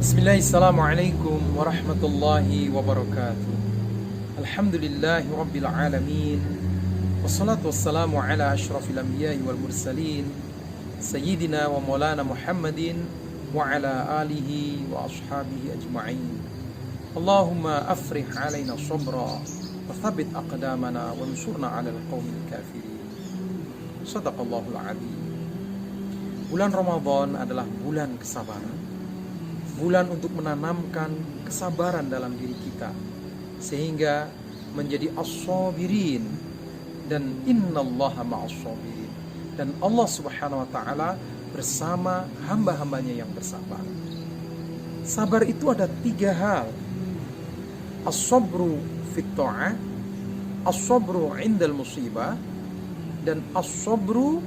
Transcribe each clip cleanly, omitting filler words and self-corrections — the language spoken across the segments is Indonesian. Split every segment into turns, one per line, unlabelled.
Bismillahirrahmanirrahim warahmatullahi wabarakatuh. Alhamdulillahi rabbil alamin. Wassalatu wassalamu ala ashrafil anbiya'i wal mursalin Sayyidina wa maulana Muhammadin wa ala alihi wa ashabihi ajma'in. Allahumma afrih alaina sabra wa thabbit aqdamana wa nsurna ala alqawmil kafirin. Sadaqallahul azim. Bulan Ramadan adalah bulan kesabaran, bulan untuk menanamkan kesabaran dalam diri kita sehingga menjadi as-sabirin, dan innallaha ma'as-sabirin, dan Allah Subhanahu wa taala bersama hamba-hambanya yang bersabar. Sabar itu ada 3 hal: as-sabru fit ta'ah, as-sabru 'indal musibah, dan as-sabru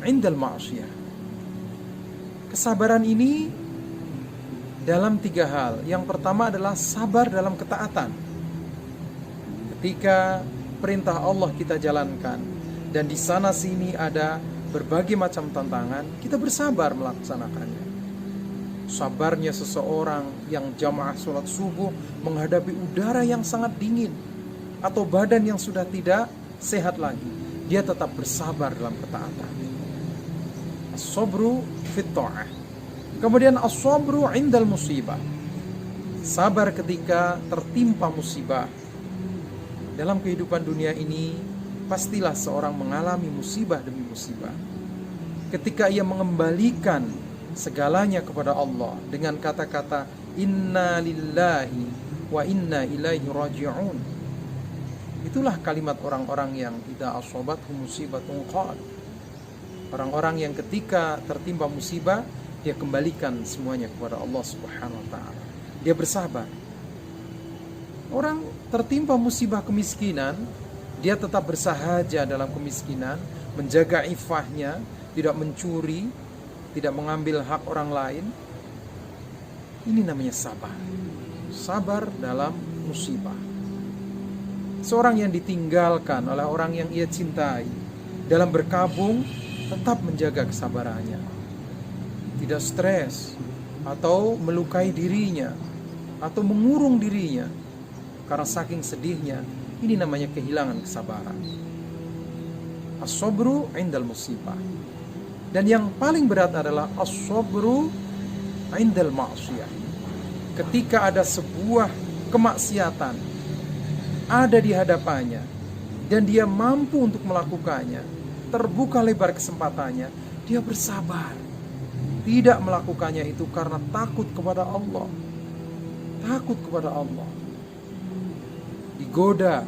'indal ma'siyah. Kesabaran ini dalam 3 hal. Yang pertama adalah sabar dalam ketaatan. Ketika perintah Allah kita jalankan dan di sana sini ada berbagai macam tantangan, kita bersabar melaksanakannya. Sabarnya seseorang yang jamaah sholat subuh menghadapi udara yang sangat dingin atau badan yang sudah tidak sehat lagi, dia tetap bersabar dalam ketaatan. As-sabru fit ta'ah. Kemudian as-sabru 'indal musibah. Sabar ketika tertimpa musibah. Dalam kehidupan dunia ini pastilah seorang mengalami musibah demi musibah. Ketika ia mengembalikan segalanya kepada Allah dengan kata-kata inna lillahi wa inna ilaihi raji'un. Itulah kalimat orang-orang yang idza asabathum musibatun qala. Orang-orang yang ketika tertimpa musibah, dia kembalikan semuanya kepada Allah Subhanahu wa taala. Dia bersabar. Orang tertimpa musibah kemiskinan, dia tetap bersahaja dalam kemiskinan, menjaga ifahnya, tidak mencuri, tidak mengambil hak orang lain. Ini namanya sabar. Sabar dalam musibah. Seorang yang ditinggalkan oleh orang yang ia cintai dalam berkabung, tetap menjaga kesabarannya, tidak stres atau melukai dirinya atau mengurung dirinya karena saking sedihnya. Ini namanya kehilangan kesabaran. As-sabru 'indal musibah. Dan yang paling berat adalah as-sabru 'indal ma'siyah. Ketika ada sebuah kemaksiatan ada di hadapannya dan dia mampu untuk melakukannya, terbuka lebar kesempatannya, dia bersabar. Tidak melakukannya itu karena takut kepada Allah. Takut kepada Allah. Digoda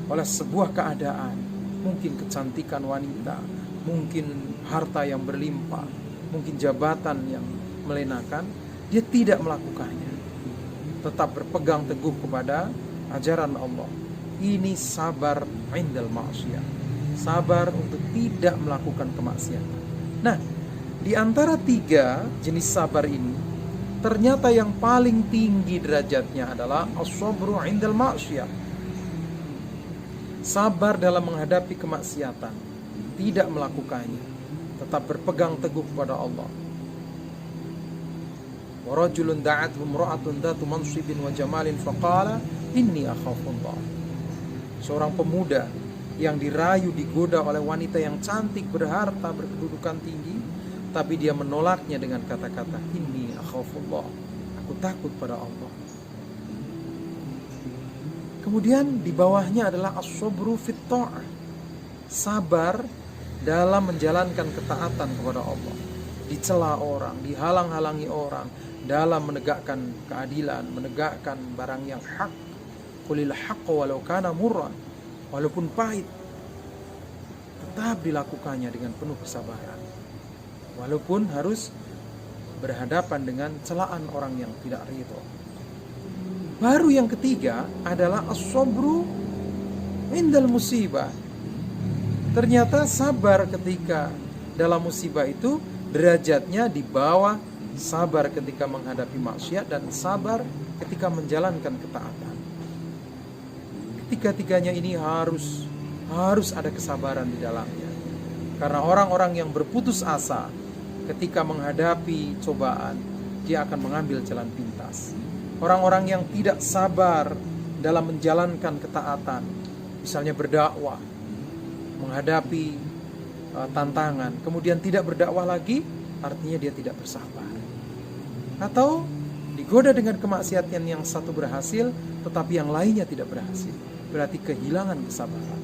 oleh sebuah keadaan, mungkin kecantikan wanita, mungkin harta yang berlimpah, mungkin jabatan yang melenakan, dia tidak melakukannya. Tetap berpegang teguh kepada ajaran Allah. Ini sabar 'indal ma'siyah. Sabar untuk tidak melakukan kemaksiatan. Nah, di antara 3 jenis sabar ini, ternyata yang paling tinggi derajatnya adalah as-sabru 'indal ma'siyah. Sabar dalam menghadapi kemaksiatan, tidak melakukannya, tetap berpegang teguh kepada Allah. Wa rajulun da'athu imra'atun dzatu mansibin wa jamalin faqala inni akhafullah. Seorang pemuda yang dirayu, digoda oleh wanita yang cantik, berharta, berkedudukan tinggi, tapi dia menolaknya dengan kata-kata inni akhafullah, aku takut pada Allah. Kemudian di bawahnya adalah as-sabru fit ta'ah. Sabar dalam menjalankan ketaatan kepada Allah, dicela orang, dihalang-halangi orang, dalam menegakkan keadilan, menegakkan barang yang hak. Qulil haqqa walau kana murran. Walaupun pahit, tetap dilakukannya dengan penuh kesabaran. Walaupun harus berhadapan dengan celaan orang yang tidak ridho. Baru yang ketiga adalah as-sabru 'indal musibah. Ternyata sabar ketika dalam musibah itu derajatnya di bawah sabar ketika menghadapi maksiat dan sabar ketika menjalankan ketaatan. Tiga-tiganya ini harus ada kesabaran di dalamnya. Karena orang-orang yang berputus asa ketika menghadapi cobaan, dia akan mengambil jalan pintas. Orang-orang yang tidak sabar dalam menjalankan ketaatan, misalnya berdakwah, menghadapi tantangan, kemudian tidak berdakwah lagi, artinya dia tidak bersabar. Atau digoda dengan kemaksiatan yang satu berhasil, tetapi yang lainnya tidak berhasil, berarti kehilangan kesabaran.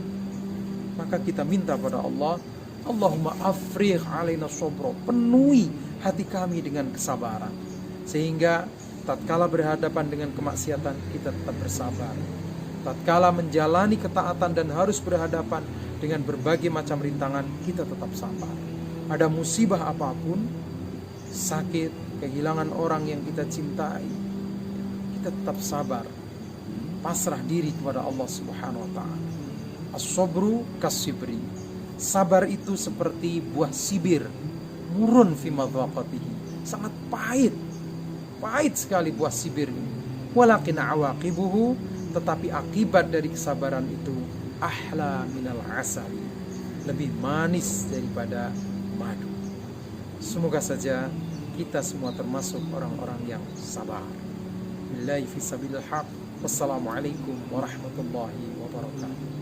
Maka kita minta pada Allah, Allahumma afrigh alaina sabra, penuhi hati kami dengan kesabaran, sehingga tatkala berhadapan dengan kemaksiatan kita tetap bersabar. Tatkala menjalani ketaatan dan harus berhadapan dengan berbagai macam rintangan, kita tetap sabar. Ada musibah apapun, sakit, kehilangan orang yang kita cintai, kita tetap sabar, pasrah diri kepada Allah Subhanahu wa ta'ala. As-sabru kas-sibri, sabar itu seperti buah sibir, murun fi madhaqatihi, sangat pahit sekali buah sibir ini. Walakin awaqibuhu, tetapi akibat dari kesabaran itu ahla minal asali, lebih manis daripada madu. Semoga saja kita semua termasuk orang-orang yang sabar. Billahi fi sabilil haq. Wassalamualaikum warahmatullahi wabarakatuh.